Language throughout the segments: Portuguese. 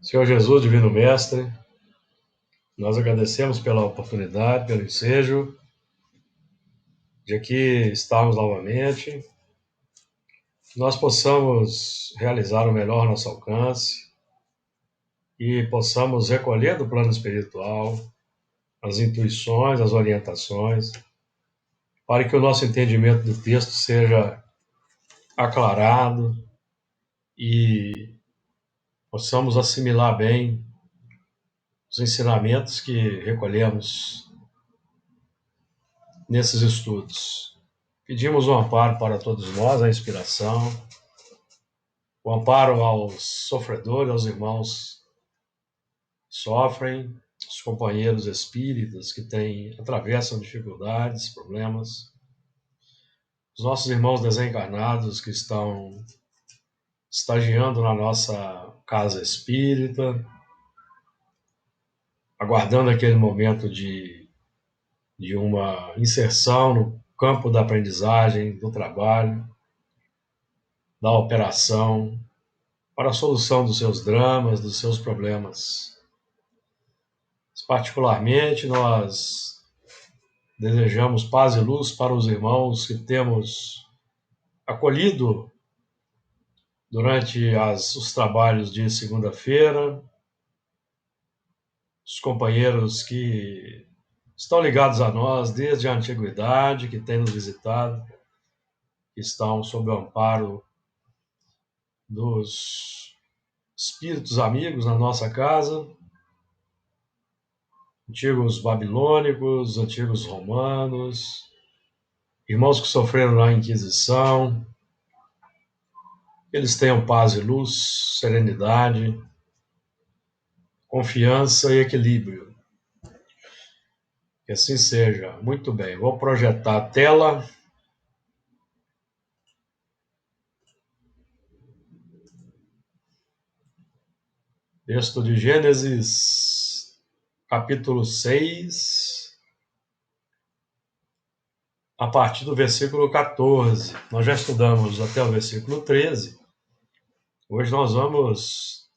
Senhor Jesus, Divino Mestre, nós agradecemos pela oportunidade, pelo ensejo de aqui estarmos novamente, que nós possamos realizar o melhor ao nosso alcance e possamos recolher do plano espiritual as intuições, as orientações, para que o nosso entendimento do texto seja aclarado e possamos assimilar bem os ensinamentos que recolhemos nesses estudos. Pedimos um amparo para todos nós, a inspiração, o amparo aos sofredores, aos irmãos que sofrem, os companheiros espíritas que atravessam dificuldades, problemas, os nossos irmãos desencarnados que estão estagiando na nossa casa espírita, aguardando aquele momento de uma inserção no campo da aprendizagem, do trabalho, da operação, para a solução dos seus dramas, dos seus problemas. Particularmente, nós desejamos paz e luz para os irmãos que temos acolhido durante os trabalhos de segunda-feira, os companheiros que estão ligados a nós desde a antiguidade, que têm nos visitado, que estão sob o amparo dos espíritos amigos na nossa casa, antigos babilônicos, antigos romanos, irmãos que sofreram na Inquisição, eles tenham paz e luz, serenidade, confiança e equilíbrio. Que assim seja. Muito bem, vou projetar a tela. Texto de Gênesis, capítulo 6, a partir do versículo 14. Nós já estudamos até o versículo 13. Hoje nós vamos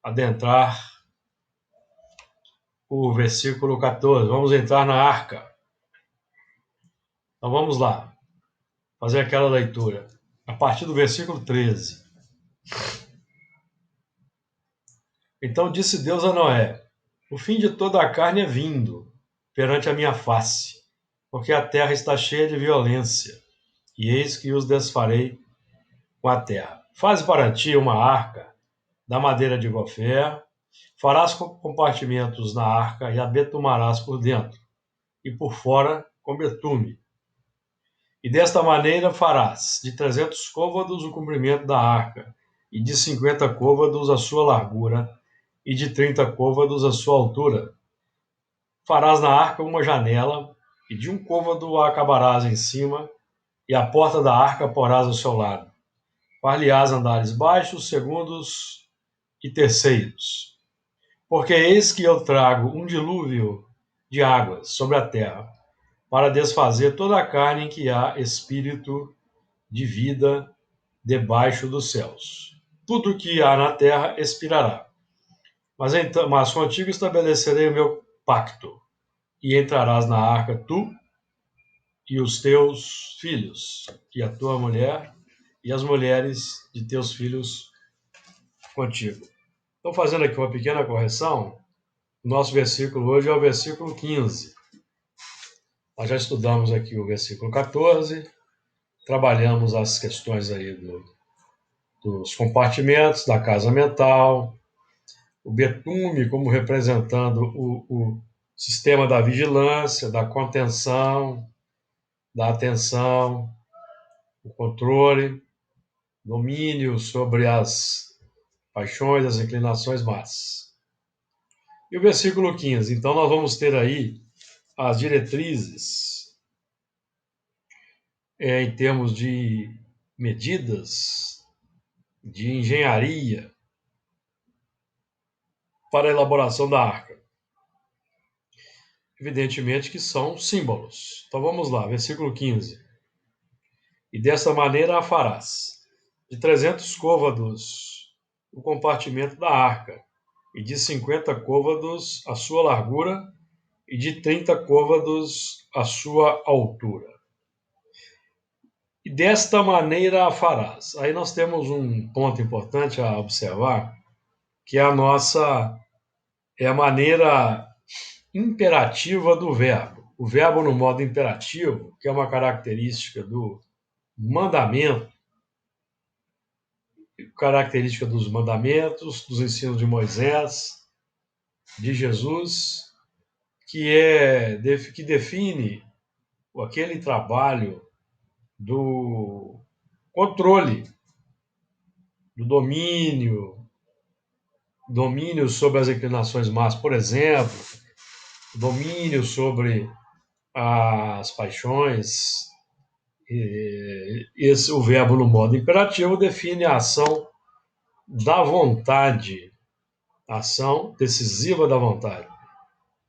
adentrar o versículo 14. Vamos entrar na arca. Então vamos lá, fazer aquela leitura. A partir do versículo 13. Então disse Deus a Noé: o fim de toda a carne é vindo perante a minha face, porque a terra está cheia de violência, e eis que os desfarei com a terra. Faze para ti uma arca da madeira de gofé, farás compartimentos na arca e a betumarás por dentro, e por fora com betume. E desta maneira farás de 300 côvados o comprimento da arca, e de 50 côvados a sua largura, e de 30 côvados a sua altura. Farás na arca uma janela, e de um côvado a acabarás em cima, e a porta da arca porás ao seu lado. Far-lhe-ás andares baixos, segundos e terceiros. Porque eis que eu trago um dilúvio de águas sobre a terra, para desfazer toda a carne em que há espírito de vida debaixo dos céus. Tudo que há na terra expirará. Mas contigo estabelecerei o meu pacto, e entrarás na arca tu e os teus filhos, e a tua mulher, e as mulheres de teus filhos contigo. Estou fazendo aqui uma pequena correção. O nosso versículo hoje é o versículo 15. Nós já estudamos aqui o versículo 14, trabalhamos as questões aí dos compartimentos, da casa mental, o betume como representando o sistema da vigilância, da contenção, da atenção, o controle, domínio sobre as paixões, as inclinações más. E o versículo 15, então nós vamos ter aí as diretrizes em termos de medidas, de engenharia para a elaboração da arca. Evidentemente que são símbolos. Então vamos lá, versículo 15. E dessa maneira a farás. De 300 côvados o compartimento da arca, e de 50 côvados a sua largura, e de 30 côvados a sua altura. E desta maneira a farás. Aí nós temos um ponto importante a observar, que é a maneira imperativa do verbo. O verbo no modo imperativo, que é uma característica do mandamento, característica dos mandamentos, dos ensinos de Moisés, de Jesus, que define aquele trabalho do controle, do domínio sobre as inclinações más, por exemplo, domínio sobre as paixões. O verbo no modo imperativo define a ação da vontade, a ação decisiva da vontade.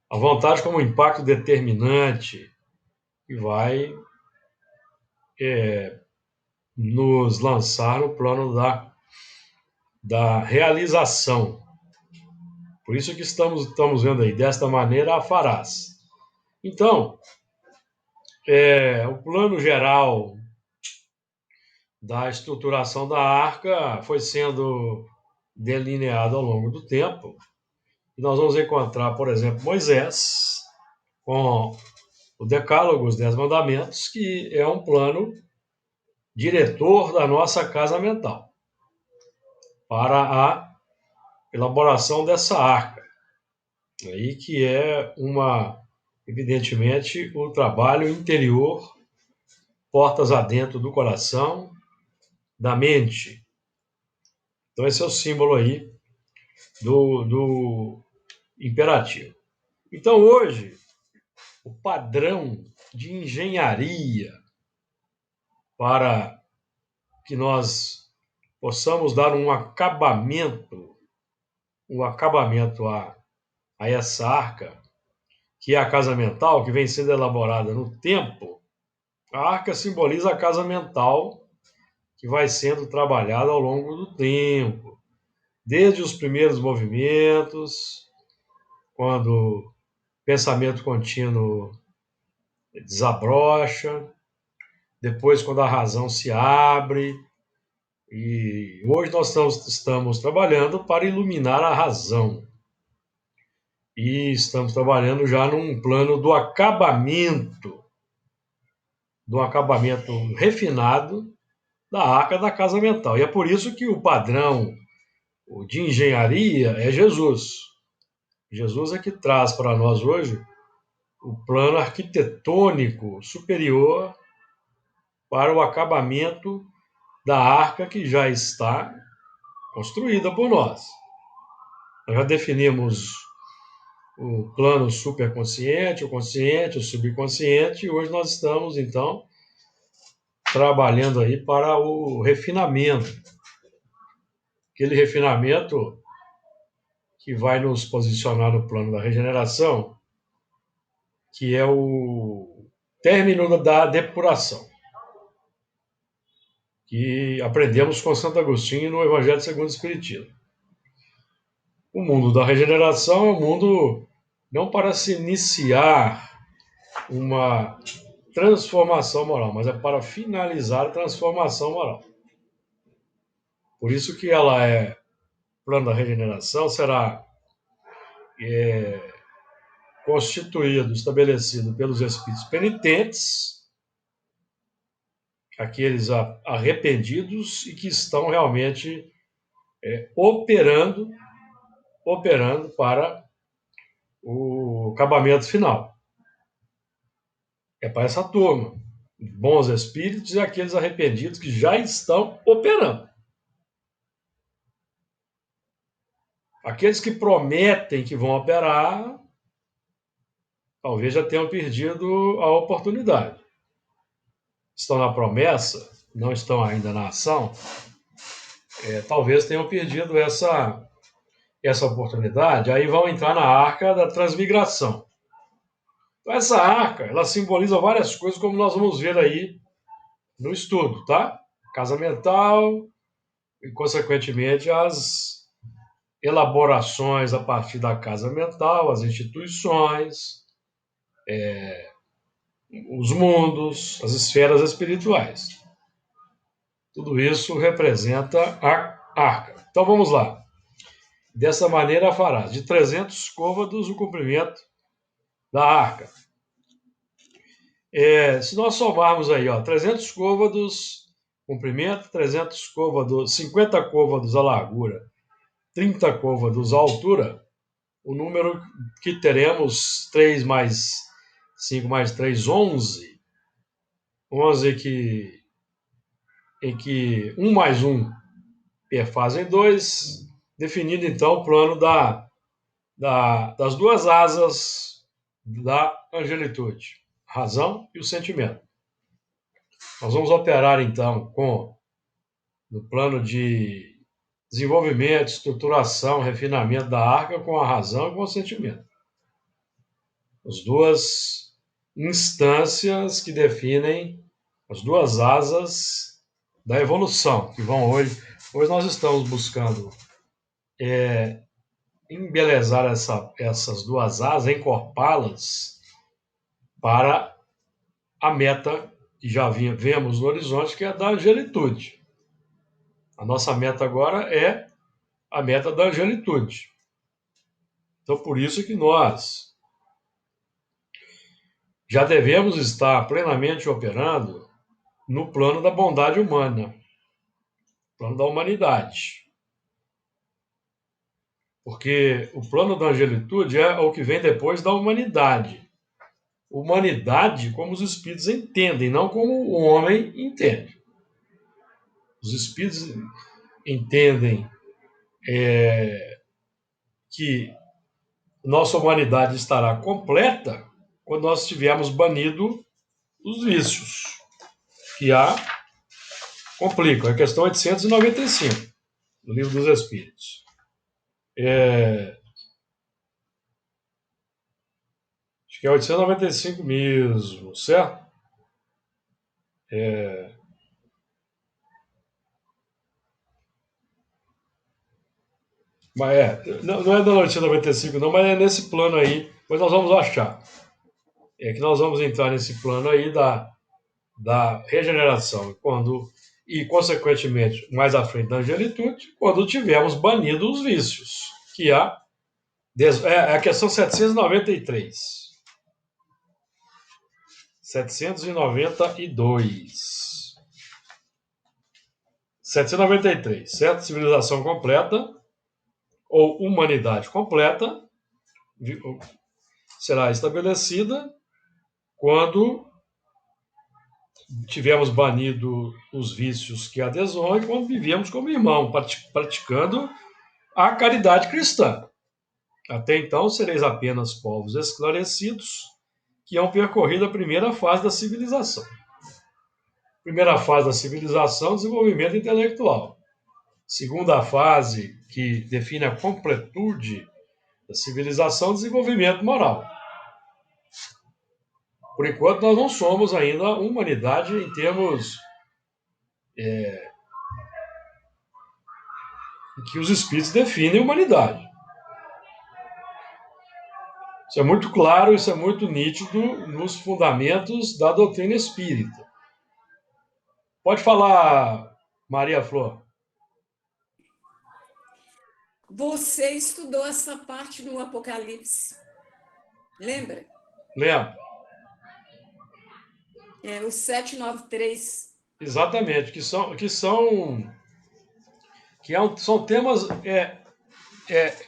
A vontade como um impacto determinante que vai nos lançar no plano da realização. Por isso que estamos vendo aí, desta maneira a farás. Então, o plano geral da estruturação da arca foi sendo delineado ao longo do tempo. E nós vamos encontrar, por exemplo, Moisés com o Decálogo, os 10 Mandamentos, que é um plano diretor da nossa casa mental para a elaboração dessa arca. Aí que é evidentemente, o trabalho interior, portas adentro do coração, da mente. Então esse é o símbolo aí do imperativo. Então hoje, o padrão de engenharia para que nós possamos dar um acabamento a essa arca, que é a casa mental, que vem sendo elaborada no tempo. A arca simboliza a casa mental que vai sendo trabalhada ao longo do tempo, desde os primeiros movimentos, quando o pensamento contínuo desabrocha, depois quando a razão se abre. E hoje nós estamos trabalhando para iluminar a razão. E estamos trabalhando já num plano do acabamento refinado da arca da casa mental. E é por isso que o padrão de engenharia é Jesus. Jesus é que traz para nós hoje o plano arquitetônico superior para o acabamento da arca que já está construída por nós. Nós já definimos o plano superconsciente, o consciente, o subconsciente, e hoje nós estamos, então, trabalhando aí para o refinamento. Aquele refinamento que vai nos posicionar no plano da regeneração, que é o término da depuração, que aprendemos com Santo Agostinho no Evangelho segundo o Espiritismo. O mundo da regeneração é um mundo não para se iniciar uma transformação moral, mas é para finalizar a transformação moral. Por isso que o plano da regeneração será constituído, estabelecido pelos espíritos penitentes, aqueles arrependidos e que estão realmente operando para o acabamento final. É para essa turma, bons espíritos e aqueles arrependidos que já estão operando. Aqueles que prometem que vão operar, talvez já tenham perdido a oportunidade. Estão na promessa, não estão ainda na ação, talvez tenham perdido essa oportunidade, aí vão entrar na arca da transmigração. Então, essa arca, ela simboliza várias coisas, como nós vamos ver aí no estudo, tá? Casa mental e, consequentemente, as elaborações a partir da casa mental, as instituições, os mundos, as esferas espirituais. Tudo isso representa a arca. Então vamos lá. Dessa maneira farás de 300 côvados o comprimento da arca. Se nós somarmos aí, 300 côvados comprimento, 300 côvados, 50 côvados a largura, 30 côvados a altura, o número que teremos, 3 mais 5 mais 3, 11. 11 em que 1 mais 1 fazem 2, definindo então o plano das duas asas da angelitude, a razão e o sentimento. Nós vamos operar então no plano de desenvolvimento, estruturação, refinamento da arca com a razão e com o sentimento. As duas instâncias que definem as duas asas da evolução, que vão hoje. Hoje nós estamos buscando embelezar essas duas asas, encorpá-las para a meta que já vemos no horizonte, que é a da angelitude. A nossa meta agora é a meta da angelitude. Então, por isso que nós já devemos estar plenamente operando no plano da bondade humana, plano da humanidade. Porque o plano da angelitude é o que vem depois da humanidade. Humanidade como os espíritos entendem, não como o homem entende. Os espíritos entendem que nossa humanidade estará completa quando nós tivermos banido os vícios, que complicam. É a questão 895 do Livro dos Espíritos. Acho que é 895 mesmo, certo? Mas não é da 895 não, mas é nesse plano aí, pois nós vamos achar. É que nós vamos entrar nesse plano aí da regeneração, e, consequentemente, mais à frente da angelitude, quando tivermos banido os vícios, que é a questão 793. 792. 793, certo? Civilização completa, ou humanidade completa, será estabelecida quando tivermos banido os vícios que a desonram e quando vivemos como irmão, praticando a caridade cristã. Até então, sereis apenas povos esclarecidos que hão percorrido a primeira fase da civilização. Primeira fase da civilização, desenvolvimento intelectual. Segunda fase, que define a completude da civilização, desenvolvimento moral. Por enquanto, nós não somos ainda humanidade em termos que os espíritos definem humanidade. Isso é muito claro, isso é muito nítido nos fundamentos da doutrina espírita. Pode falar, Maria Flor. Você estudou essa parte do Apocalipse, lembra? Lembra? O 793. Exatamente, são temas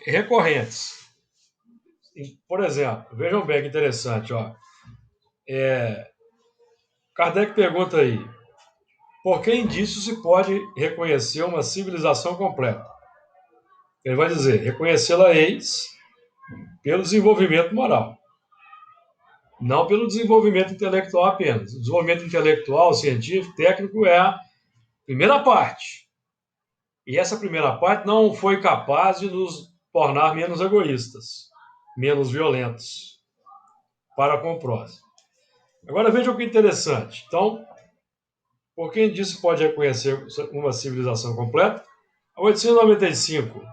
recorrentes. Por exemplo, vejam bem que interessante, Kardec pergunta aí, por que indício se pode reconhecer uma civilização completa? Ele vai dizer, reconhecê-la-eis pelo desenvolvimento moral, não pelo desenvolvimento intelectual apenas. O desenvolvimento intelectual, científico, técnico é a primeira parte. E essa primeira parte não foi capaz de nos tornar menos egoístas, menos violentos para com o próximo. Agora vejam que interessante. Então, por quem disse pode reconhecer uma civilização completa? A 895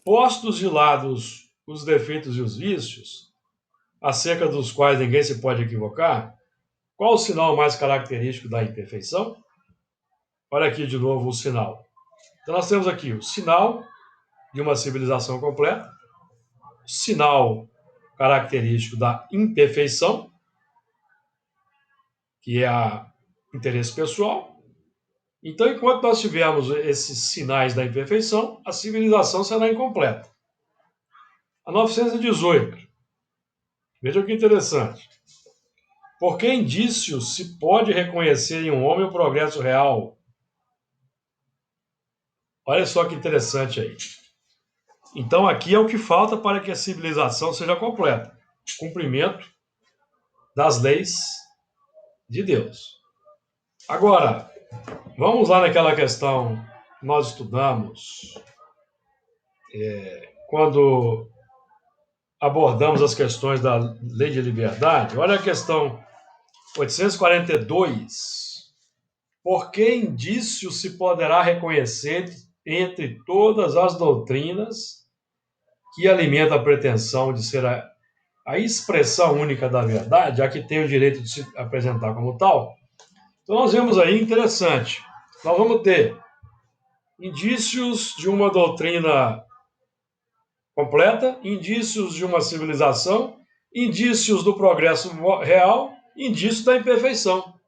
Postos de lado os defeitos e os vícios, acerca dos quais ninguém se pode equivocar, qual o sinal mais característico da imperfeição? Olha aqui de novo o sinal. Então nós temos aqui o sinal de uma civilização completa, sinal característico da imperfeição, que é o interesse pessoal. Então, enquanto nós tivermos esses sinais da imperfeição, a civilização será incompleta. A 918. Veja que interessante. Por que indícios se pode reconhecer em um homem o progresso real? Olha só que interessante aí. Então, aqui é o que falta para que a civilização seja completa: cumprimento das leis de Deus. Agora, vamos lá naquela questão que nós estudamos quando abordamos as questões da lei de liberdade. Olha a questão 842. Por que indício se poderá reconhecer entre todas as doutrinas que alimentam a pretensão de ser a expressão única da verdade, a que tem o direito de se apresentar como tal? Então nós vemos aí, interessante, nós vamos ter indícios de uma doutrina completa, indícios de uma civilização, indícios do progresso real, indícios da imperfeição.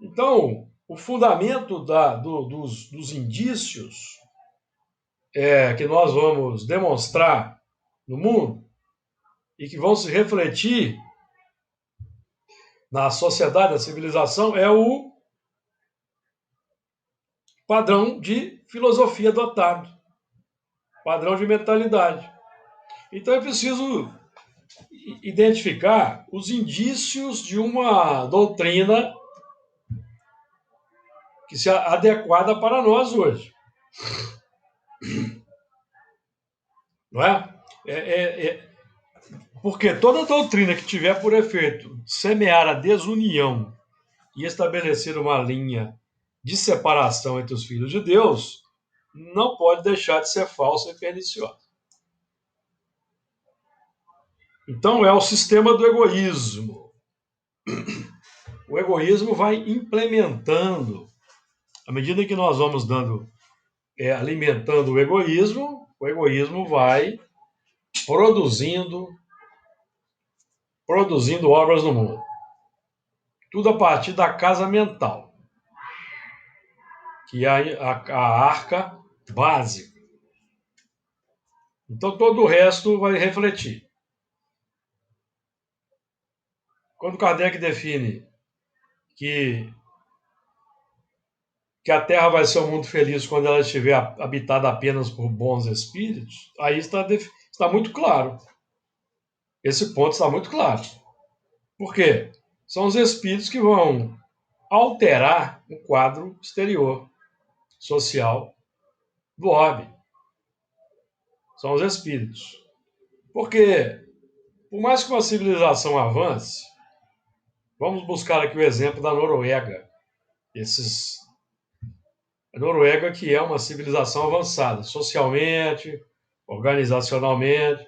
Então, o fundamento dos indícios que nós vamos demonstrar no mundo e que vão se refletir na sociedade, na civilização, é o padrão de filosofia adotado, padrão de mentalidade. Então é preciso identificar os indícios de uma doutrina que seja adequada para nós hoje. Não é? Porque toda doutrina que tiver por efeito semear a desunião e estabelecer uma linha de separação entre os filhos de Deus, não pode deixar de ser falsa e perniciosa. Então é o sistema do egoísmo. O egoísmo vai implementando, à medida que nós vamos alimentando o egoísmo vai produzindo obras no mundo. Tudo a partir da casa mental, que é a arca básica. Então todo o resto vai refletir. Quando Kardec define que a Terra vai ser um mundo feliz quando ela estiver habitada apenas por bons espíritos, aí está muito claro. Esse ponto está muito claro. Por quê? São os espíritos que vão alterar o quadro exterior, social do orbe. São os espíritos. Porque, por mais que uma civilização avance, vamos buscar aqui o exemplo da Noruega. A Noruega, que é uma civilização avançada, socialmente, organizacionalmente,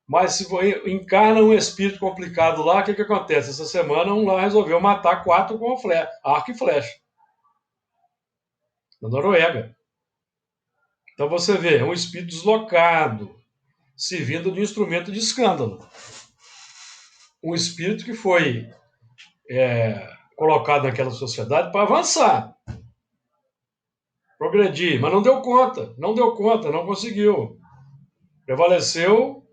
mas se encarna um espírito complicado lá, o que acontece? Essa semana um lá resolveu matar 4 com arco e flecha. Na Noruega. Então você vê, um espírito deslocado, servindo de instrumento de escândalo. Um espírito que foi colocado naquela sociedade para avançar, progredir, mas não deu conta, não conseguiu. Prevaleceu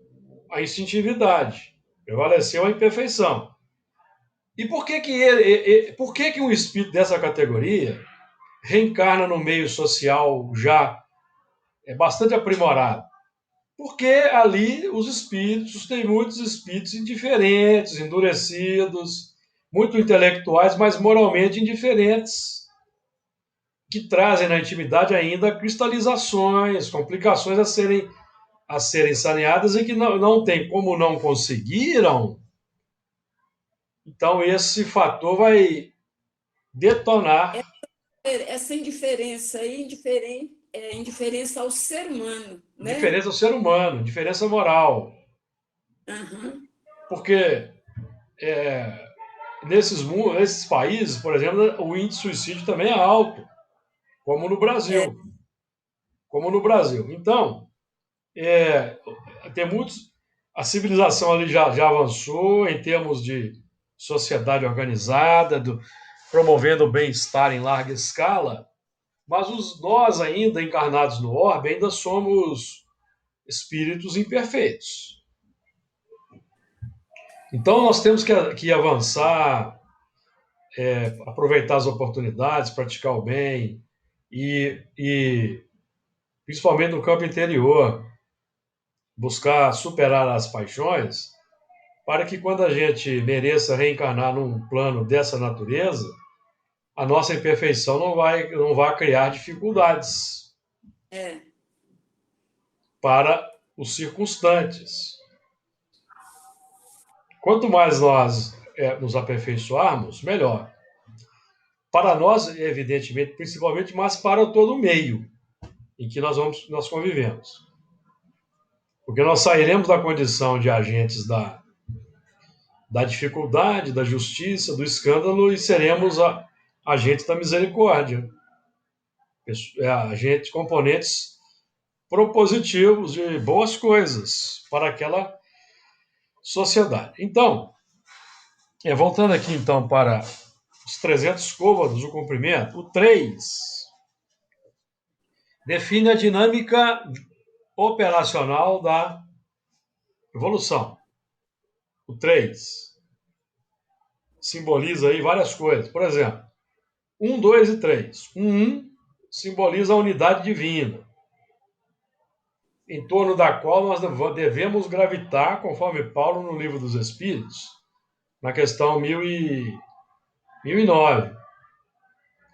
a instintividade, prevaleceu a imperfeição. E por que um espírito dessa categoria reencarna no meio social já bastante aprimorado? Porque ali tem muitos espíritos indiferentes, endurecidos, muito intelectuais, mas moralmente indiferentes, que trazem na intimidade ainda cristalizações, complicações a serem saneadas e que não tem como não conseguiram. Então esse fator vai detonar. Essa indiferença aí, indiferença ao ser humano, né? Diferença ao ser humano, diferença moral. Uhum. Porque nesses países, por exemplo, o índice de suicídio também é alto, como no É, Brasil. Como no Brasil. Então, tem muitos. A civilização ali já avançou em termos de sociedade organizada, promovendo o bem-estar em larga escala, mas nós ainda encarnados no orbe ainda somos espíritos imperfeitos. Então nós temos que avançar, aproveitar as oportunidades, praticar o bem e principalmente no campo interior, buscar superar as paixões para que quando a gente mereça reencarnar num plano dessa natureza, a nossa imperfeição não vai criar dificuldades é, para os circunstantes. Quanto mais nós nos aperfeiçoarmos, melhor. Para nós, evidentemente, principalmente, mas para todo o meio em que nós convivemos. Porque nós sairemos da condição de agentes da dificuldade, da justiça, do escândalo e seremos agentes da misericórdia, agentes, componentes propositivos de boas coisas para aquela sociedade. Então, voltando aqui então para os 300 côvados do comprimento, o 3 define a dinâmica operacional da evolução. O 3 simboliza aí várias coisas. Por exemplo, 1, 2 e 3. 1 simboliza a unidade divina, em torno da qual nós devemos gravitar, conforme Paulo no Livro dos Espíritos, na questão 1009.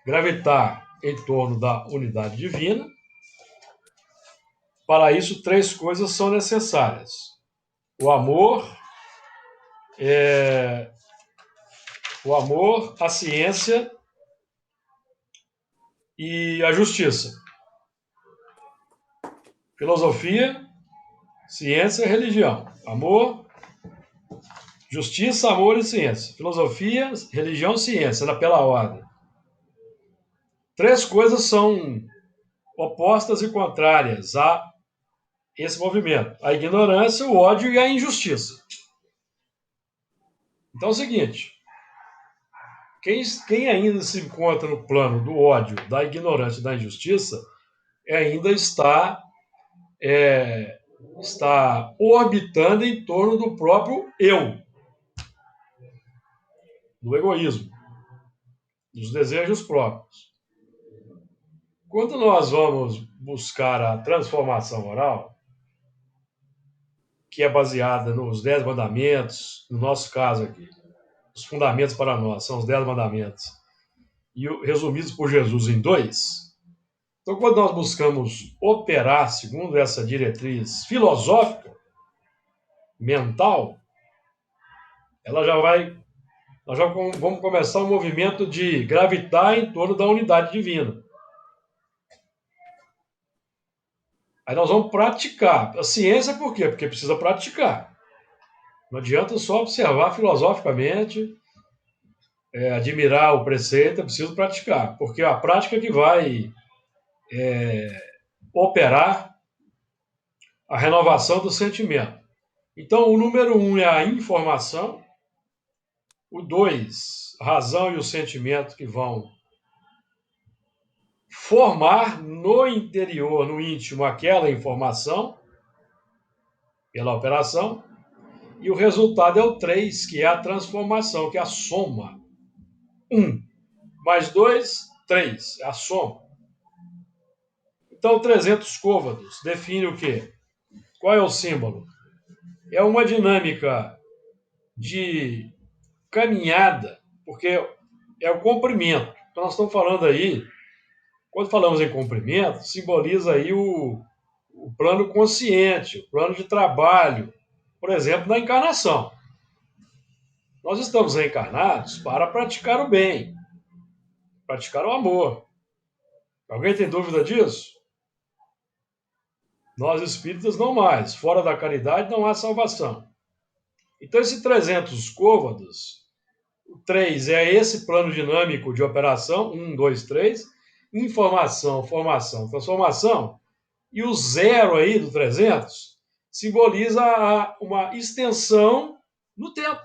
Gravitar em torno da unidade divina. Para isso, 3 coisas são necessárias: o amor, a ciência e a justiça. Filosofia, ciência e religião. Amor, justiça, amor e ciência. Filosofia, religião, ciência, pela ordem. 3 coisas são opostas e contrárias a esse movimento: a ignorância, o ódio e a injustiça. Então é o seguinte: quem ainda se encontra no plano do ódio, da ignorância e da injustiça, ainda está orbitando em torno do próprio eu, do egoísmo, dos desejos próprios. Quando nós vamos buscar a transformação moral, que é baseada nos 10 mandamentos, no nosso caso aqui, os fundamentos para nós são os 10 mandamentos, e resumidos por Jesus em 2. Então, quando nós buscamos operar segundo essa diretriz filosófica, mental, nós já vamos começar um movimento de gravitar em torno da unidade divina. Aí nós vamos praticar. A ciência por quê? Porque precisa praticar. Não adianta só observar filosoficamente, admirar o preceito, é preciso praticar. Porque é a prática que vai operar a renovação do sentimento. Então, o número 1 é a informação. O 2, a razão e o sentimento que vão formar no interior, no íntimo, aquela informação pela operação. E o resultado é o 3, que é a transformação, que é a soma. 1 mais 2, 3, é a soma. Então, 300 côvados define o quê? Qual é o símbolo? É uma dinâmica de caminhada, porque é o comprimento. Então, nós estamos falando aí, quando falamos em comprimento, simboliza aí o plano consciente, o plano de trabalho, por exemplo, na encarnação. Nós estamos reencarnados para praticar o bem, praticar o amor. Alguém tem dúvida disso? Nós espíritas não mais. Fora da caridade não há salvação. Então, esse 300 côvados, o 3 é esse plano dinâmico de operação, 1, 2, 3, informação, formação, transformação, e o zero aí do 300 simboliza uma extensão no tempo.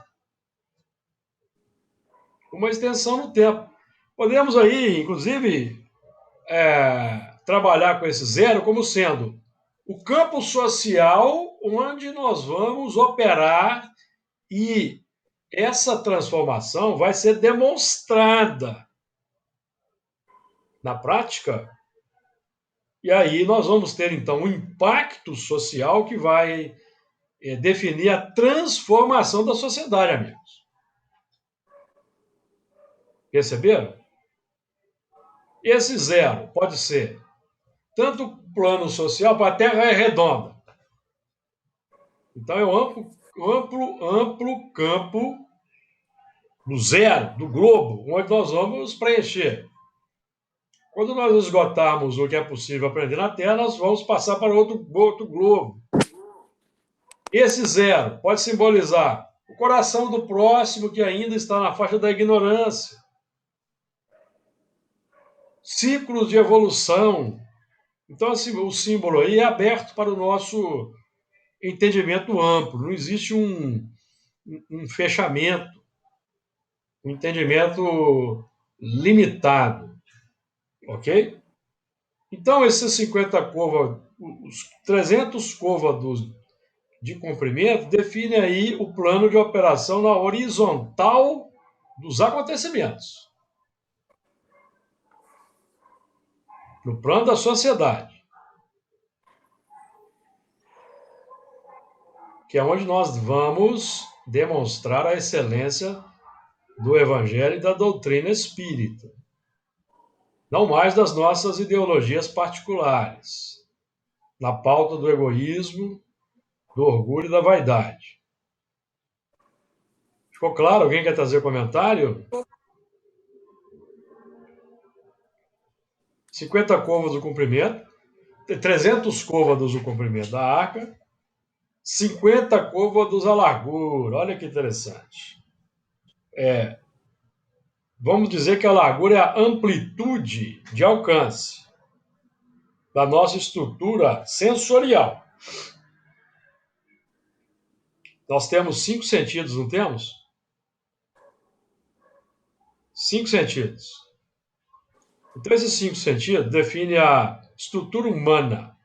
Uma extensão no tempo. Podemos aí, inclusive, trabalhar com esse zero como sendo o campo social onde nós vamos operar e essa transformação vai ser demonstrada na prática e aí nós vamos ter então um impacto social que vai definir a transformação da sociedade, amigos. Perceberam? Esse zero pode ser tanto plano social, para a Terra é redonda. Então é um amplo campo do zero, do globo, onde nós vamos preencher. Quando nós esgotarmos o que é possível aprender na Terra, nós vamos passar para outro globo. Esse zero pode simbolizar o coração do próximo que ainda está na faixa da ignorância. Ciclos de evolução. Então, o símbolo aí é aberto para o nosso entendimento amplo. Não existe um fechamento, um entendimento limitado. Ok? Então, esses 50 côvados, os 300 côvados de comprimento, definem aí o plano de operação na horizontal dos acontecimentos. No plano da sociedade. Que é onde nós vamos demonstrar a excelência do Evangelho e da doutrina espírita. Não mais das nossas ideologias particulares, na pauta do egoísmo, do orgulho e da vaidade. Ficou claro? Alguém quer trazer comentário? 50 côvados do comprimento, 300 côvados do comprimento da arca, 50 côvados a largura. Olha que interessante. Vamos dizer que a largura é a amplitude de alcance da nossa estrutura sensorial. Nós temos 5 sentidos, não temos? 5 sentidos. Então, esses 5 sentidos definem a estrutura humana.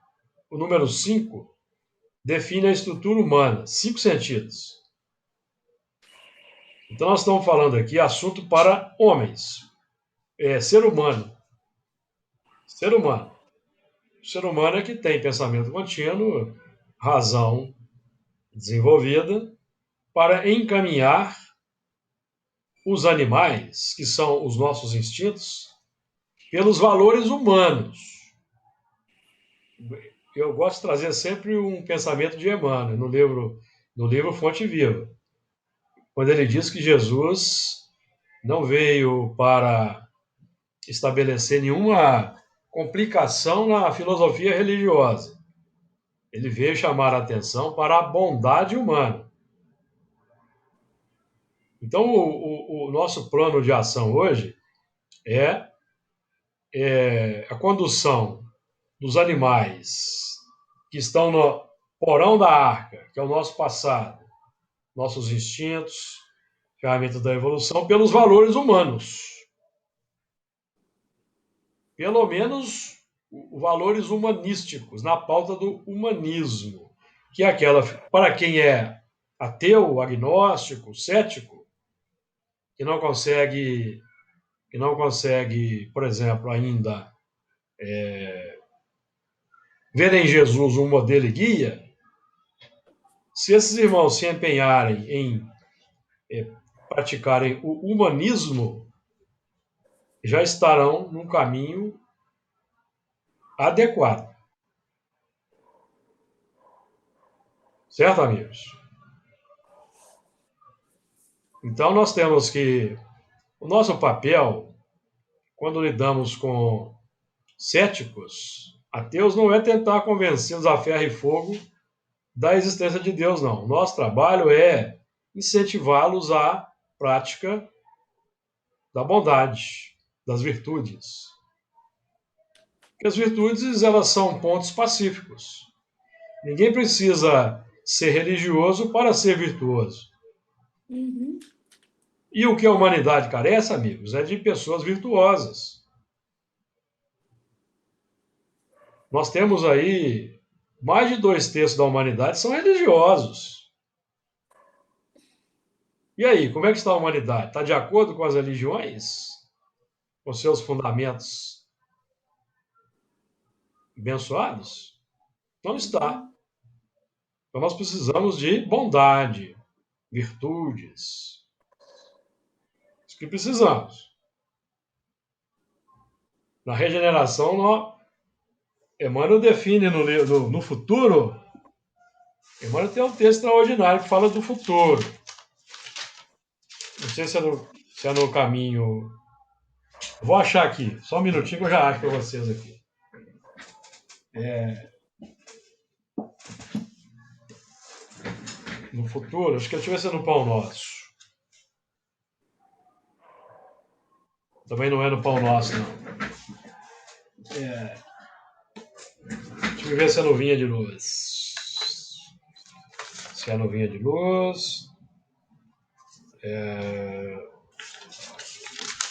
O número 5 define a estrutura humana. 5 sentidos. Então, nós estamos falando aqui assunto para homens. Ser humano. Ser humano. O ser humano é que tem pensamento contínuo, razão desenvolvida, para encaminhar os animais, que são os nossos instintos, pelos valores humanos. Eu gosto de trazer sempre um pensamento de Emmanuel, no livro Fonte Viva, quando ele diz que Jesus não veio para estabelecer nenhuma complicação na filosofia religiosa. Ele veio chamar a atenção para a bondade humana. Então, o nosso plano de ação hoje é a condução dos animais que estão no porão da arca, que é o nosso passado, nossos instintos, ferramentas da evolução, pelos valores humanos. Pelo menos valores humanísticos, na pauta do humanismo, que é aquela, para quem é ateu, agnóstico, cético, que não consegue, por exemplo, ainda ver em Jesus um modelo e guia, se esses irmãos se empenharem em praticarem o humanismo, já estarão num caminho adequado. Certo, amigos? Então, nós temos que... O nosso papel, quando lidamos com céticos, Ateus não é tentar convencê-los a ferro e fogo da existência de Deus, não. Nosso trabalho é incentivá-los à prática da bondade, das virtudes. Porque as virtudes, elas são pontos pacíficos. Ninguém precisa ser religioso para ser virtuoso. Uhum. E o que a humanidade carece, amigos, é de pessoas virtuosas. Nós temos aí mais de 2/3 da humanidade são religiosos. E aí, como é que está a humanidade? Está de acordo com as religiões? Com seus fundamentos abençoados? Não está. Uhum. Então nós precisamos de bondade, virtudes. Isso que precisamos. Na regeneração, Emmanuel define no futuro. Emmanuel tem um texto extraordinário que fala do futuro. Não sei se é no caminho. Vou achar aqui, só um minutinho que eu já acho para vocês aqui. No futuro, acho que deixa eu ver se é no Pão Nosso. Também não é no Pão Nosso, não. Deixa eu ver se é no Vinha de Luz. Se é no Vinha de Luz.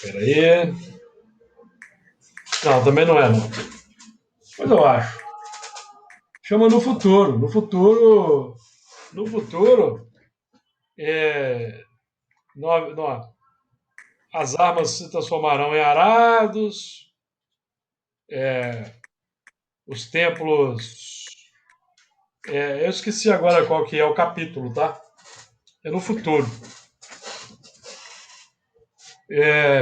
Peraí. Não, também não é, não. Mas eu acho. Chama no futuro. No futuro, é, as armas se transformarão em arados, os templos. Eu esqueci agora qual que é o capítulo, tá? É no futuro.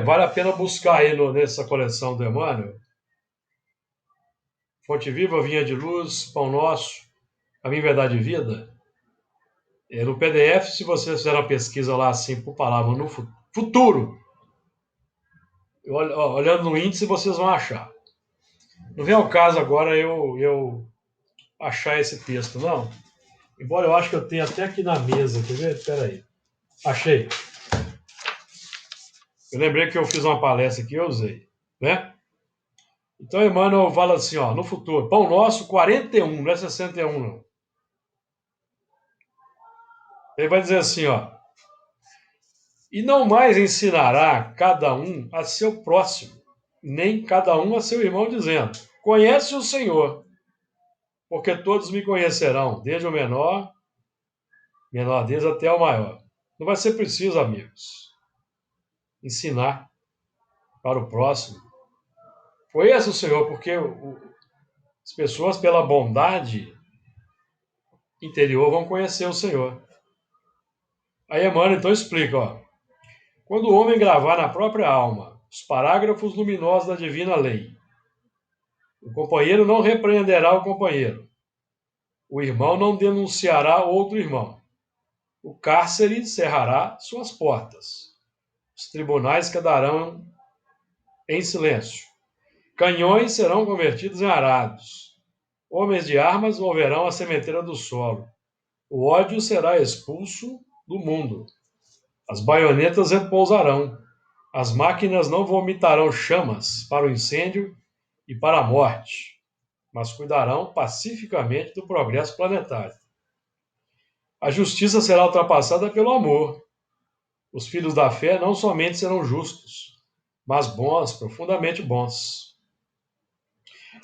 Vale a pena buscar aí nessa coleção do Emmanuel. Fonte Viva, Vinha de Luz, Pão Nosso, Caminho, Verdade e Vida. No PDF, se você fizer uma pesquisa lá assim por palavra no futuro, olhando no índice, vocês vão achar. Não vem ao caso agora eu achar esse texto, não. Embora eu acho que eu tenha até aqui na mesa, quer ver? Espera aí. Achei. Eu lembrei que eu fiz uma palestra aqui e eu usei, né? Então, Emmanuel fala assim, ó, no futuro, Pão Nosso 41, não é 61, não. Ele vai dizer assim, ó, e não mais ensinará cada um a seu próximo, nem cada um a seu irmão, dizendo, conhece o Senhor, porque todos me conhecerão, desde o menor deles até o maior. Não vai ser preciso, amigos, ensinar para o próximo. Conheça o Senhor, porque as pessoas, pela bondade interior, vão conhecer o Senhor. Aí Emmanuel então explica, ó, quando o homem gravar na própria alma os parágrafos luminosos da divina lei, o companheiro não repreenderá o companheiro, o irmão não denunciará outro irmão, o cárcere cerrará suas portas, os tribunais quedarão em silêncio, canhões serão convertidos em arados, homens de armas moverão a sementeira do solo, o ódio será expulso do mundo, as baionetas repousarão, as máquinas não vomitarão chamas para o incêndio e para a morte, mas cuidarão pacificamente do progresso planetário. A justiça será ultrapassada pelo amor. Os filhos da fé não somente serão justos, mas bons, profundamente bons.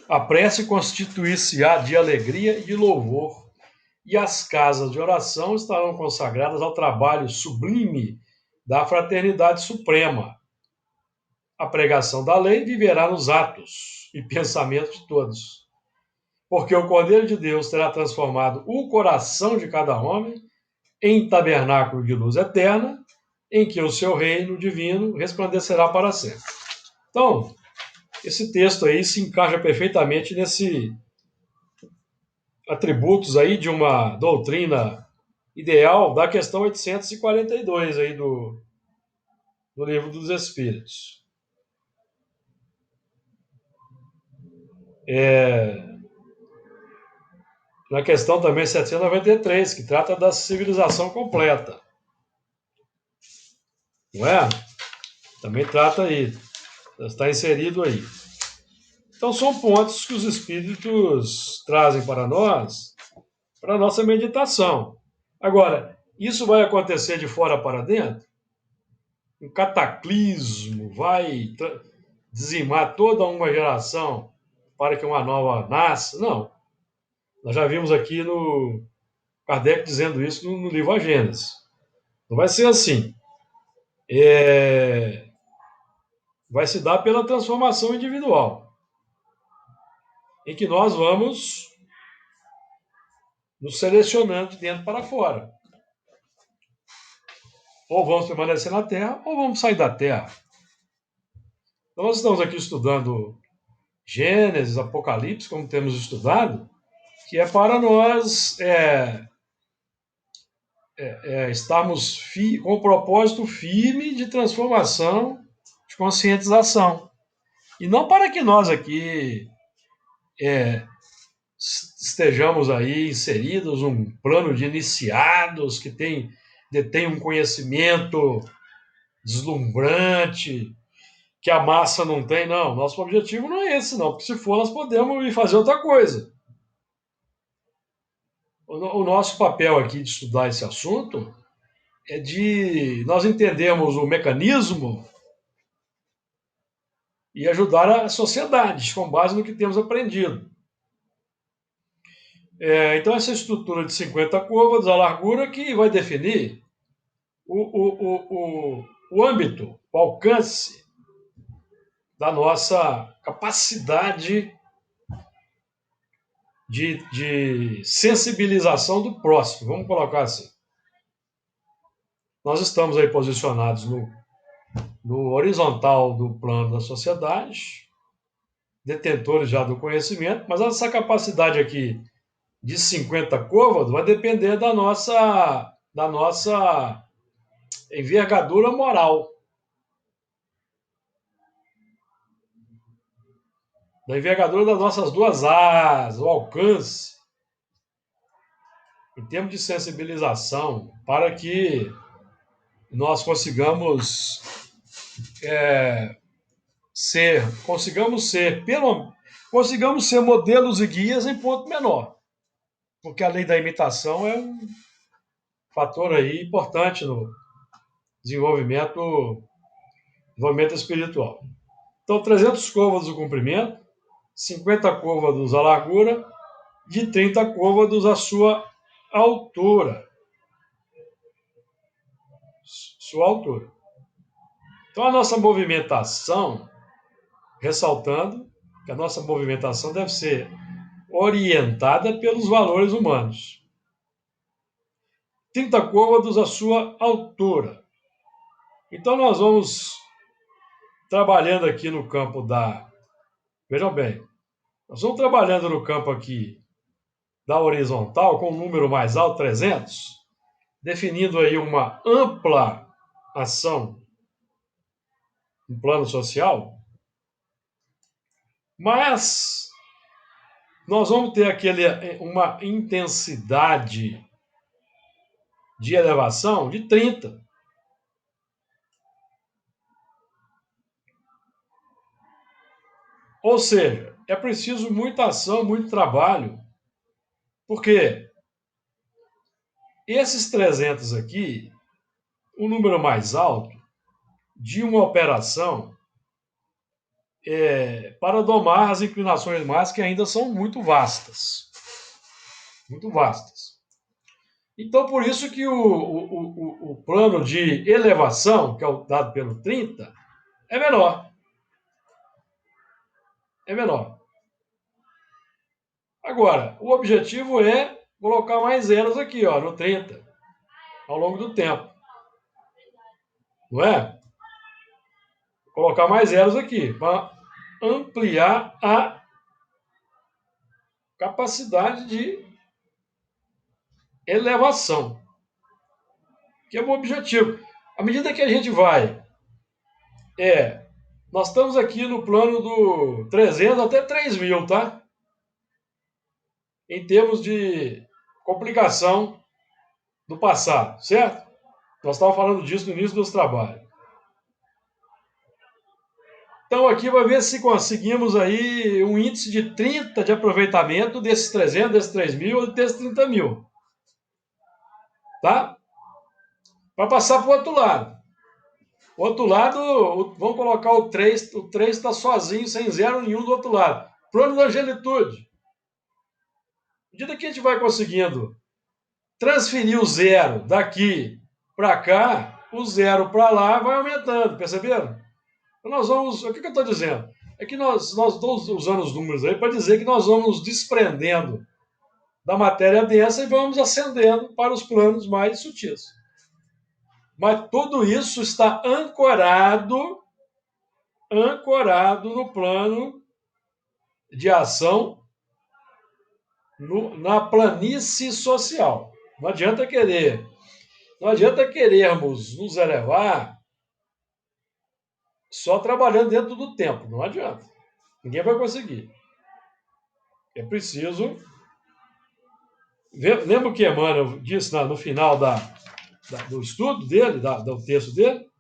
A prece constituir-se-á de alegria e de louvor, e as casas de oração estarão consagradas ao trabalho sublime da fraternidade suprema. A pregação da lei viverá nos atos e pensamentos de todos, porque o Cordeiro de Deus terá transformado o coração de cada homem em tabernáculo de luz eterna, em que o seu reino divino resplandecerá para sempre. Então, esse texto aí se encaixa perfeitamente nesse atributos aí de uma doutrina ideal da questão 842 aí do Livro dos Espíritos. na questão também 793, que trata da civilização completa. Não é? Também trata aí. Está inserido aí. Então, são pontos que os espíritos trazem para nós, para a nossa meditação. Agora, isso vai acontecer de fora para dentro? Um cataclismo vai dizimar toda uma geração para que uma nova nasça? Não. Nós já vimos aqui no Kardec dizendo isso no livro A Gênesis. Não vai ser assim. Vai se dar pela transformação individual, em que nós vamos nos selecionando de dentro para fora. Ou vamos permanecer na Terra, ou vamos sair da Terra. Então, nós estamos aqui estudando Gênesis, Apocalipse, como temos estudado, que é para nós estarmos com um propósito firme de transformação, de conscientização. E não para que nós aqui estejamos aí inseridos num plano de iniciados que detém um conhecimento deslumbrante, que a massa não tem, não. Nosso objetivo não é esse, não, porque se for, nós podemos ir fazer outra coisa. O nosso papel aqui de estudar esse assunto é de nós entendermos o mecanismo e ajudar a sociedade com base no que temos aprendido. Então, essa estrutura de 50 côvados, a largura, que vai definir o âmbito, o alcance da nossa capacidade de sensibilização do próximo, vamos colocar assim. Nós estamos aí posicionados no horizontal do plano da sociedade, detentores já do conhecimento, mas essa capacidade aqui de 50 côvados vai depender da nossa envergadura moral, da envergadura das nossas duas asas, o alcance, em termos de sensibilização, para que nós consigamos ser modelos e guias em ponto menor, porque a lei da imitação é um fator aí importante no desenvolvimento espiritual. Então, 300 côvados o comprimento, 50 côvados a largura, de 30 côvados a sua altura. Então, a nossa movimentação, ressaltando que a nossa movimentação deve ser orientada pelos valores humanos. 30 côvados a sua altura. Então, nós vamos trabalhando aqui no campo da... Vejam bem, nós vamos trabalhando no campo aqui da horizontal, com um número mais alto, 300, definindo aí uma ampla ação no plano social, mas nós vamos ter uma intensidade de elevação de 30. Ou seja, é preciso muita ação, muito trabalho, porque esses 300 aqui, o número mais alto de uma operação para domar as inclinações más que ainda são muito vastas. Muito vastas. Então, por isso que o plano de elevação, que é o dado pelo 30, é menor. É menor. Agora, o objetivo é colocar mais zeros aqui, ó, no 30, ao longo do tempo. Não é? Colocar mais zeros aqui, para ampliar a capacidade de elevação, que é o objetivo. À medida que a gente vai, nós estamos aqui no plano do 300 até 3.000, tá? em termos de complicação do passado, certo? Nós estávamos falando disso no início dos trabalhos. Então, aqui vai ver se conseguimos aí um índice de 30 de aproveitamento desses 300, desses 3 mil ou desses 30 mil. Tá? Para passar para o outro lado. O outro lado, vamos colocar o 3 está sozinho, sem zero nenhum do outro lado. Plano da angelitude. À medida que a gente vai conseguindo transferir o zero daqui para cá, o zero para lá vai aumentando, perceberam? Então nós vamos. O que eu estou dizendo? É que nós estamos usando os números aí para dizer que nós vamos nos desprendendo da matéria densa e vamos ascendendo para os planos mais sutis. Mas tudo isso está ancorado no plano de ação, na planície social. Não adianta querermos nos elevar só trabalhando dentro do tempo. Não adianta. Ninguém vai conseguir. É preciso. Lembra o que Emmanuel disse no final do estudo dele, do texto dele?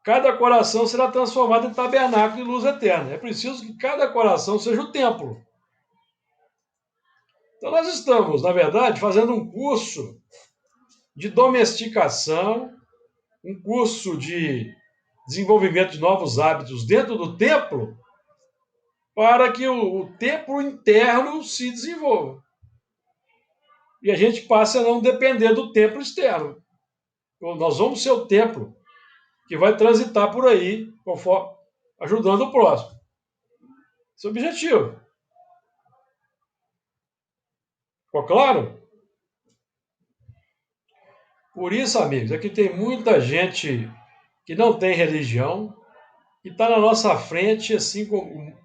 Cada coração será transformado em tabernáculo de luz eterna. É preciso que cada coração seja o templo. Então, nós estamos, na verdade, fazendo um curso de domesticação, um curso de desenvolvimento de novos hábitos dentro do templo, para que o templo interno se desenvolva. E a gente passe a não depender do templo externo. Nós vamos ser o templo que vai transitar por aí, conforme, ajudando o próximo. Esse é o objetivo. Ficou claro? Por isso, amigos, é que tem muita gente que não tem religião, que está na nossa frente, assim, com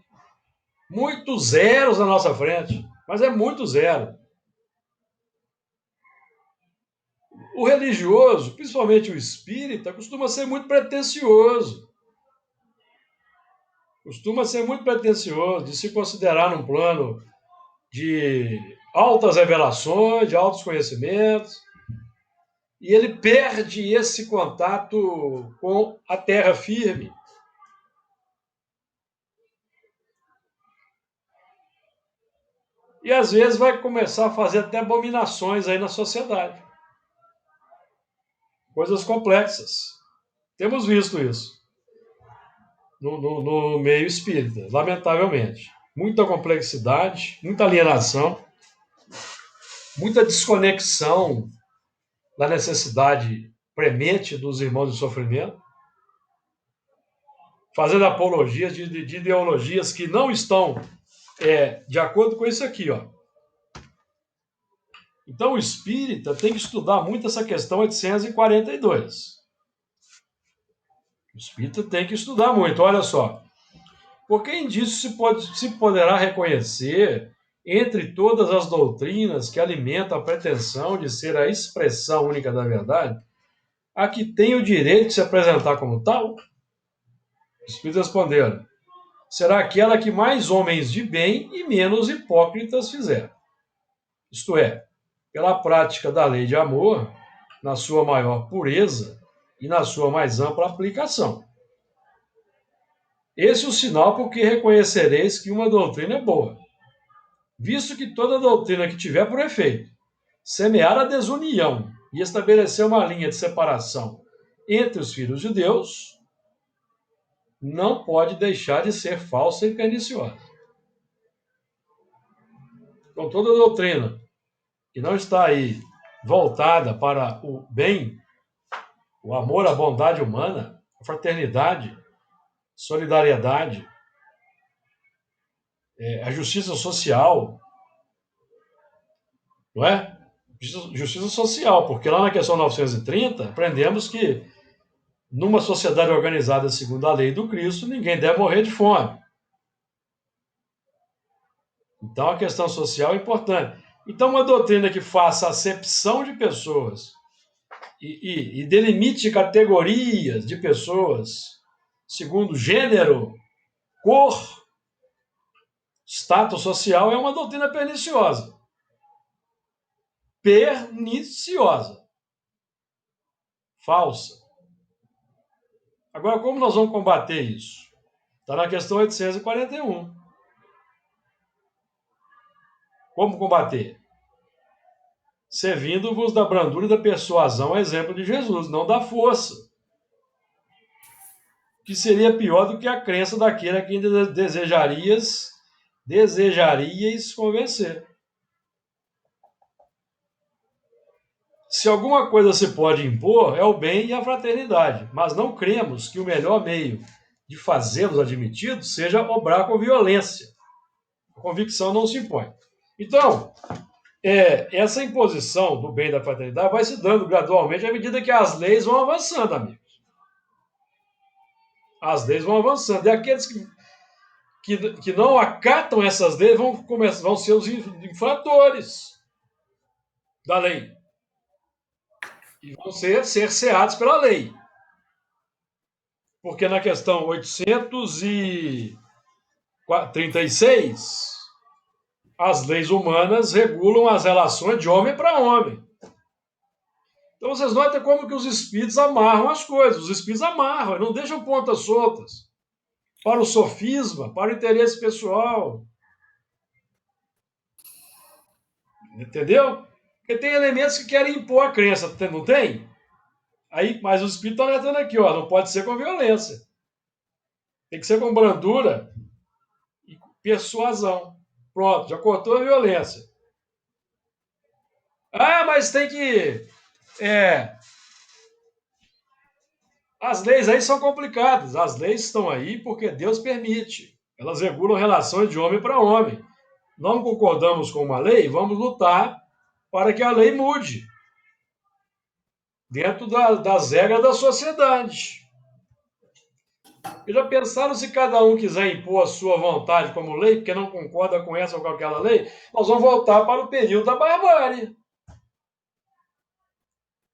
muitos zeros na nossa frente, mas é muito zero. O religioso, principalmente o espírita, costuma ser muito pretensioso. Costuma ser muito pretensioso de se considerar num plano de altas revelações, de altos conhecimentos, e ele perde esse contato com a terra firme. E às vezes vai começar a fazer até abominações aí na sociedade. Coisas complexas. Temos visto isso no meio espírita, lamentavelmente. Muita complexidade, muita alienação, muita desconexão da necessidade premente dos irmãos de sofrimento, fazendo apologias de ideologias que não estão de acordo com isso aqui, ó. Então o espírita tem que estudar muito essa questão 842. O espírita tem que estudar muito, olha só. Por que indício se poderá reconhecer entre todas as doutrinas que alimentam a pretensão de ser a expressão única da verdade, a que tem o direito de se apresentar como tal? Os espíritos responderam: será aquela que mais homens de bem e menos hipócritas fizeram. Isto é, pela prática da lei de amor, na sua maior pureza e na sua mais ampla aplicação. Esse é o sinal por que reconhecereis que uma doutrina é boa, visto que toda doutrina que tiver por efeito semear a desunião e estabelecer uma linha de separação entre os filhos de Deus, não pode deixar de ser falsa e perniciosa. Então, toda doutrina que não está aí voltada para o bem, o amor, a bondade humana, a fraternidade, solidariedade, a justiça social, não é? Justiça social, porque lá na questão 930, aprendemos que numa sociedade organizada segundo a lei do Cristo, ninguém deve morrer de fome. Então a questão social é importante. Então uma doutrina que faça acepção de pessoas e delimite categorias de pessoas segundo gênero, cor, status social é uma doutrina perniciosa. Perniciosa. Falsa. Agora, como nós vamos combater isso? Está na questão 841. Como combater? Servindo-vos da brandura e da persuasão, exemplo de Jesus, não da força. Que seria pior do que a crença daquele a quem desejarias convencer. Se alguma coisa se pode impor, é o bem e a fraternidade, mas não cremos que o melhor meio de fazê-los admitidos seja obrar com violência. A convicção não se impõe. Então, essa imposição do bem e da fraternidade vai se dando gradualmente à medida que as leis vão avançando, amigos. As leis vão avançando. E aqueles que não acatam essas leis vão ser os infratores da lei. E vão ser cerceados pela lei. Porque na questão 836, as leis humanas regulam as relações de homem para homem. Então vocês notam como que os espíritos amarram as coisas. Os espíritos amarram, não deixam pontas soltas. Para o sofisma, para o interesse pessoal. Entendeu? Porque tem elementos que querem impor a crença, não tem? Aí, mas os espíritos estão alertando aqui, ó, não pode ser com violência. Tem que ser com brandura e persuasão. Pronto, já cortou a violência. Ah, mas tem que... As leis aí são complicadas. As leis estão aí porque Deus permite. Elas regulam relações de homem para homem. Não concordamos com uma lei, vamos lutar para que a lei mude. Dentro das regras da sociedade. E já pensaram se cada um quiser impor a sua vontade como lei, porque não concorda com essa ou com aquela lei, nós vamos voltar para o período da barbárie.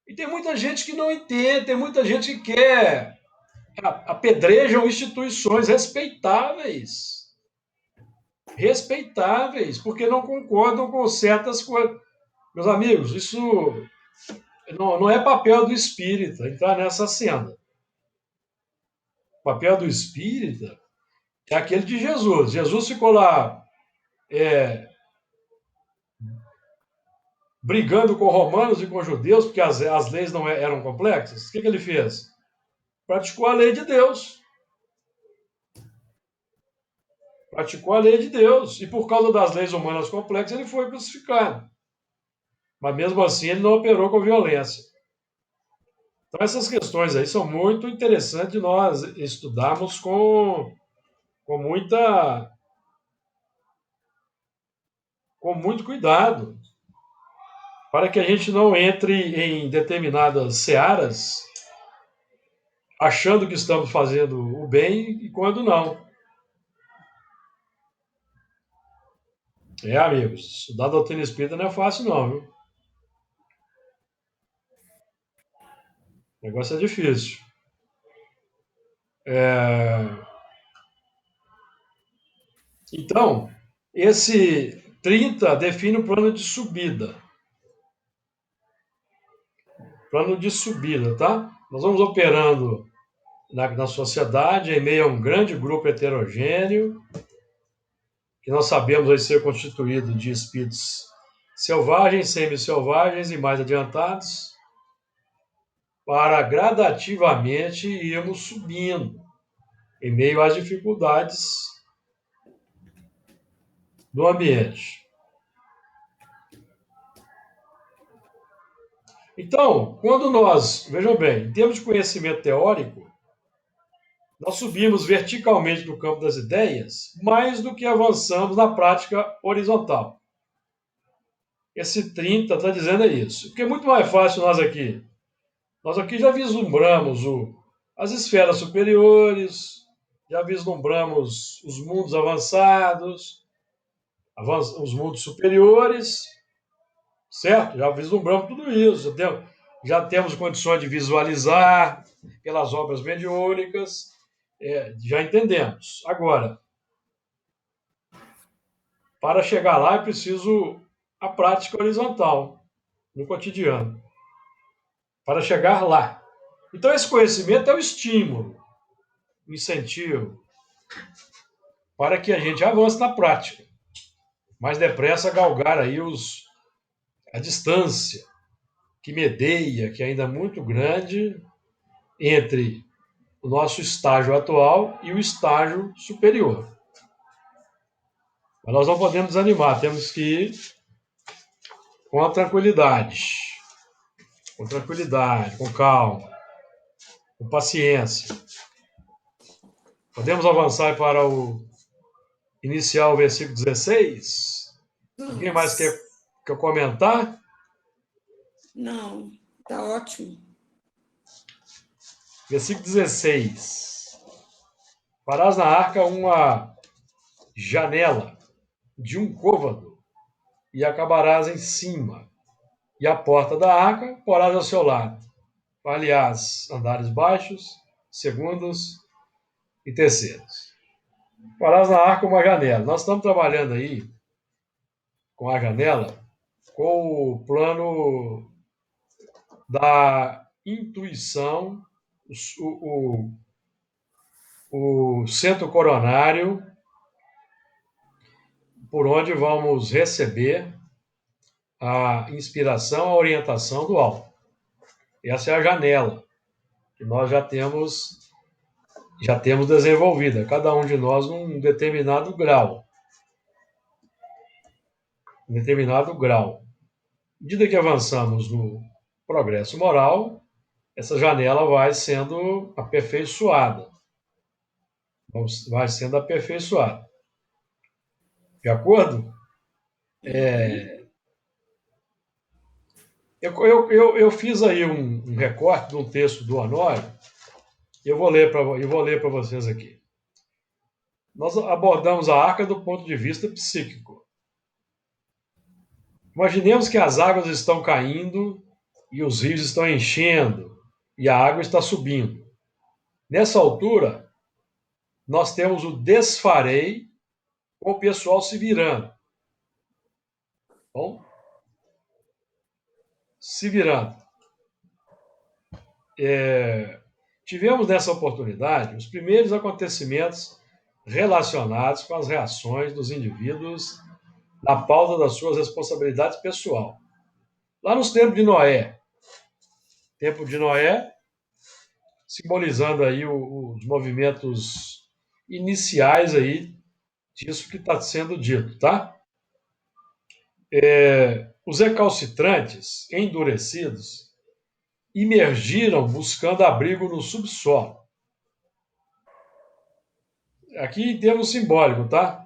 E tem muita gente que não entende, tem muita gente que quer apedrejam instituições respeitáveis. Respeitáveis, porque não concordam com certas coisas. Meus amigos, isso não é papel do espírita entrar nessa senda. O papel do espírita é aquele de Jesus. Jesus ficou lá brigando com romanos e com judeus, porque as leis não eram complexas. O que ele fez? Praticou a lei de Deus. Praticou a lei de Deus. E por causa das leis humanas complexas, ele foi crucificado. Mas mesmo assim, ele não operou com violência. Então, essas questões aí são muito interessantes de nós estudarmos com muito cuidado, para que a gente não entre em determinadas searas achando que estamos fazendo o bem e quando não. Amigos, estudar a doutrina espírita não é fácil não, viu? O negócio é difícil. Então, esse 30 define o plano de subida. Plano de subida, tá? Nós vamos operando na sociedade em meio a um grande grupo heterogêneo, que nós sabemos vai ser constituído de espíritos selvagens, semi-selvagens e mais adiantados, para gradativamente irmos subindo em meio às dificuldades do ambiente. Então, quando nós, vejam bem, em termos de conhecimento teórico, nós subimos verticalmente no campo das ideias mais do que avançamos na prática horizontal. Esse 30 está dizendo isso. Porque é muito mais fácil nós aqui já vislumbramos as esferas superiores, já vislumbramos os mundos avançados, os mundos superiores, certo? Já vislumbramos tudo isso, já temos condições de visualizar pelas obras mediúnicas, já entendemos. Agora, Para chegar lá, é preciso a prática horizontal, no cotidiano, para chegar lá. Então, esse conhecimento é o estímulo, o incentivo, para que a gente avance na prática, mais depressa galgar aí a distância que medeia, que ainda é muito grande, entre o nosso estágio atual e o estágio superior. Mas nós não podemos desanimar, temos que ir com tranquilidade, com calma, com paciência. Podemos avançar para iniciar o versículo 16? Alguém mais quer comentar? Não, tá ótimo. Versículo 16. Farás na arca uma janela de um côvado e acabarás em cima. E a porta da arca porás ao seu lado. Aliás, andares baixos, segundos e terceiros. Farás na arca uma janela. Nós estamos trabalhando aí com a janela com o plano da intuição, o centro coronário, por onde vamos receber a inspiração, a orientação do alto. Essa é a janela que nós já temos desenvolvida, cada um de nós num determinado grau. À medida que avançamos no progresso moral, essa janela vai sendo aperfeiçoada. De acordo? Eu fiz aí um recorte de um texto do Honório, e eu vou ler para vocês aqui. Nós abordamos a arca do ponto de vista psíquico. Imaginemos que as águas estão caindo e os rios estão enchendo e a água está subindo. Nessa altura, nós temos o desfarei com o pessoal se virando. Bom, se virando. Tivemos nessa oportunidade os primeiros acontecimentos relacionados com as reações dos indivíduos na pauta das suas responsabilidades pessoal. Lá nos tempos de Noé, simbolizando aí os movimentos iniciais aí disso que está sendo dito, tá? Os recalcitrantes, endurecidos, imergiram buscando abrigo no subsolo. Aqui em termos simbólicos, tá?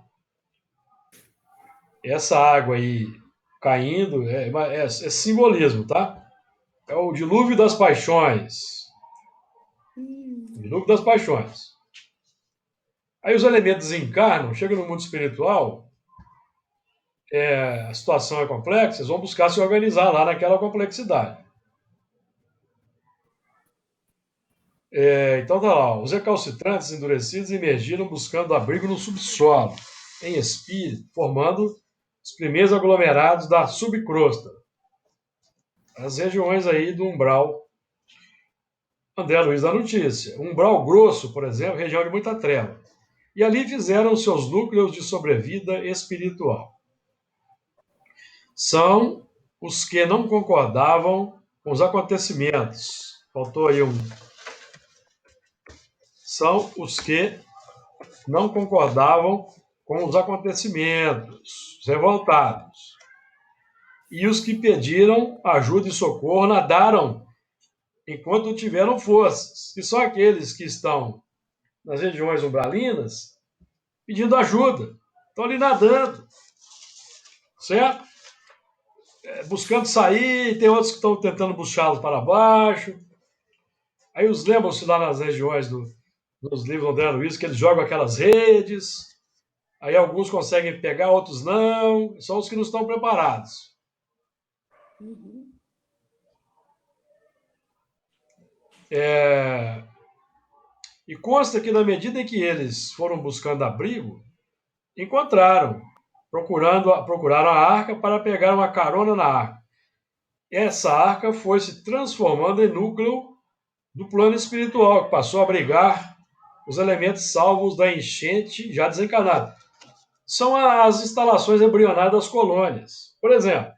Essa água aí caindo é simbolismo, tá? É o dilúvio das paixões. Dilúvio das paixões. Aí os elementos desencarnam, chegam no mundo espiritual, a situação é complexa, eles vão buscar se organizar lá naquela complexidade. Então tá lá, os recalcitrantes endurecidos emergiram buscando abrigo no subsolo, em espírito, formando os primeiros aglomerados da subcrosta, as regiões aí do umbral. André Luiz da notícia. Umbral grosso, por exemplo, região de muita treva. E ali fizeram seus núcleos de sobrevida espiritual. São os que não concordavam com os acontecimentos. Faltou aí um. São os que não concordavam com os acontecimentos, revoltados. E os que pediram ajuda e socorro nadaram enquanto tiveram forças. E só aqueles que estão nas regiões umbralinas pedindo ajuda. Estão ali nadando. Certo? Buscando sair, tem outros que estão tentando puxá-los para baixo. Aí os lembram-se lá nas regiões nos livros do André Luiz, que eles jogam aquelas redes. Aí alguns conseguem pegar, outros não. São os que não estão preparados. E consta que na medida em que eles foram buscando abrigo, encontraram procuraram a arca para pegar uma carona na arca. Essa arca foi se transformando em núcleo do plano espiritual, que passou a abrigar os elementos salvos da enchente já desencarnada. São as instalações embrionárias das colônias. Por exemplo,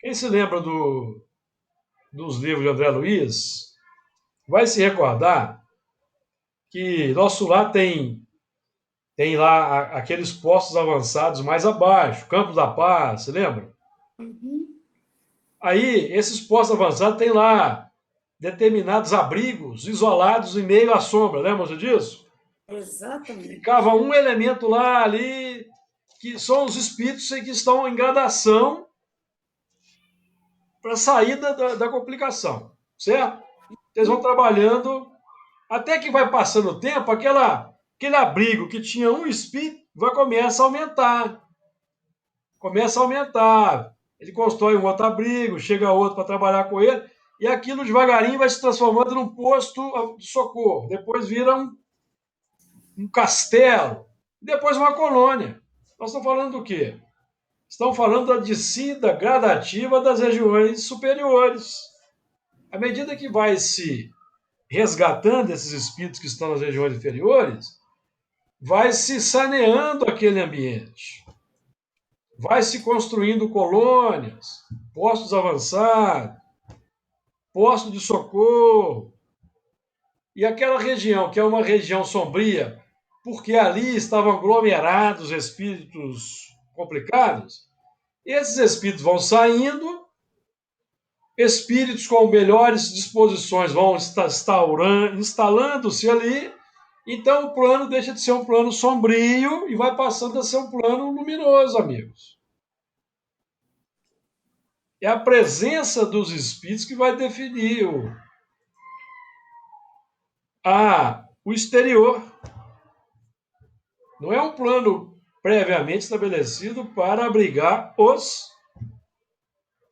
quem se lembra dos livros de André Luiz vai se recordar que nosso lar tem lá aqueles postos avançados mais abaixo, Campos da Paz, você lembra? Uhum. Aí, esses postos avançados têm lá determinados abrigos isolados em meio à sombra, lembra disso? Exatamente. Ficava um elemento lá, ali, que são os espíritos que estão em gradação para a saída da complicação, certo? Eles vão trabalhando, até que vai passando o tempo, aquele abrigo que tinha um espírito começa a aumentar. Começa a aumentar. Ele constrói um outro abrigo, chega outro para trabalhar com ele, e aquilo devagarinho vai se transformando num posto de socorro. Depois vira um castelo, depois uma colônia. Nós estamos falando do quê? Estão falando da descida gradativa das regiões superiores. À medida que vai se resgatando esses espíritos que estão nas regiões inferiores, vai se saneando aquele ambiente. Vai se construindo colônias, postos avançados, postos de socorro. E aquela região, que é uma região sombria, porque ali estavam aglomerados espíritos complicados, esses espíritos vão saindo, espíritos com melhores disposições vão instalando-se ali, então o plano deixa de ser um plano sombrio e vai passando a ser um plano luminoso, amigos. É a presença dos espíritos que vai definir o exterior. Não é um plano previamente estabelecido para abrigar os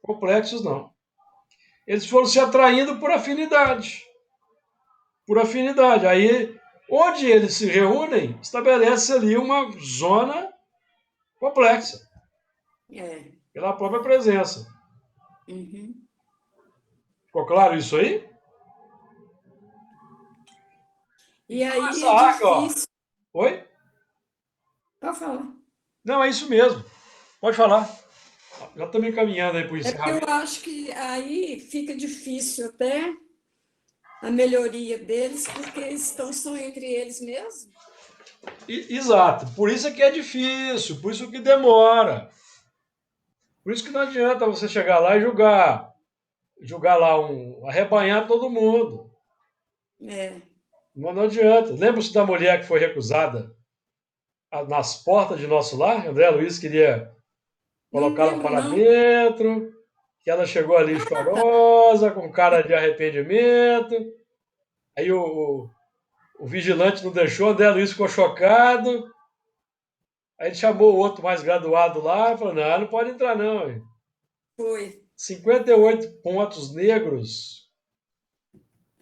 complexos, não. Eles foram se atraindo por afinidade. Por afinidade. Aí, onde eles se reúnem, estabelece ali uma zona complexa, É. pela própria presença. Uhum. Ficou claro isso aí? E Então, aí essa é arca, ó. difícil. Oi? Pode falar. Não, é isso mesmo. Pode falar. Já estamos encaminhando aí para o É porque eu encerramento. acho que aí fica difícil até a melhoria deles, porque estão só entre eles mesmos. Exato. Por isso é que é difícil, por isso que demora. Por isso que não adianta você chegar lá e julgar lá arrebanhar todo mundo. É. Não adianta. Lembra-se da mulher que foi recusada nas portas de nosso lar? André Luiz queria Não colocá-la lembro, para não. dentro, que ela chegou ali chorosa, com cara de arrependimento. Aí o vigilante não deixou, André Luiz ficou chocado. Aí ele chamou o outro mais graduado lá e falou: não, não pode entrar, não. Hein? Foi. 58 pontos negros,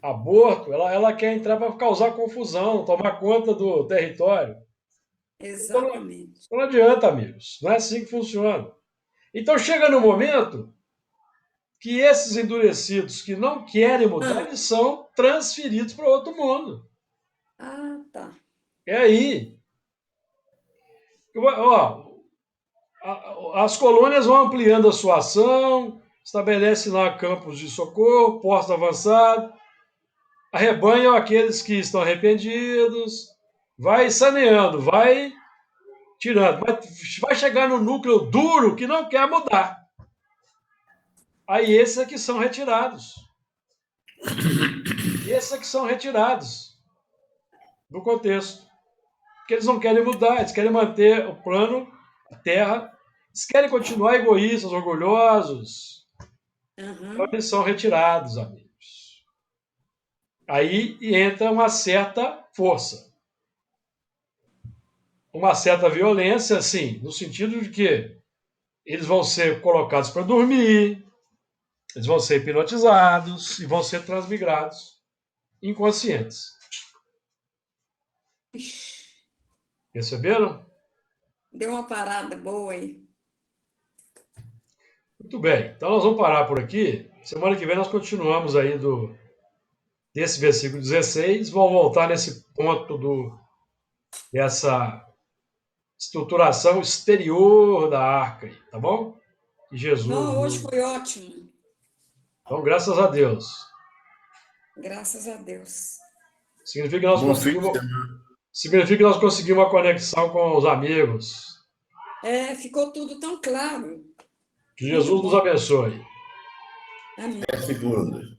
aborto, ela quer entrar para causar confusão, tomar conta do território. Então Exatamente. não adianta, amigos. Não é assim que funciona. Então chega no momento que esses endurecidos que não querem mudar, Ah, eles são transferidos para outro mundo. tá. É aí. Ó, as colônias vão ampliando a sua ação, estabelece lá campos de socorro, postos avançados, arrebanham aqueles que estão arrependidos, vai saneando, vai tirando, vai chegar no núcleo duro que não quer mudar. Aí esses é que são retirados. Esses é que são retirados do contexto. Porque eles não querem mudar, eles querem manter o plano, a terra, eles querem continuar egoístas, orgulhosos. Então Uhum. eles são retirados, amigos. Aí entra uma certa força, uma certa violência, assim, no sentido de que eles vão ser colocados para dormir, eles vão ser hipnotizados e vão ser transmigrados inconscientes. Ixi. Perceberam? Deu uma parada boa aí. Muito bem, então nós vamos parar por aqui. Semana que vem nós continuamos aí desse versículo 16, vamos voltar nesse ponto dessa estruturação exterior da arca, aí, tá bom? Que Jesus Não, hoje nos... foi ótimo. Então, graças a Deus. Graças a Deus. Significa que nós Bom fim de conseguimos, semana. significa que nós conseguimos uma conexão com os amigos. Ficou tudo tão claro. Que Muito Jesus nos bom. abençoe. Amém. Até segunda.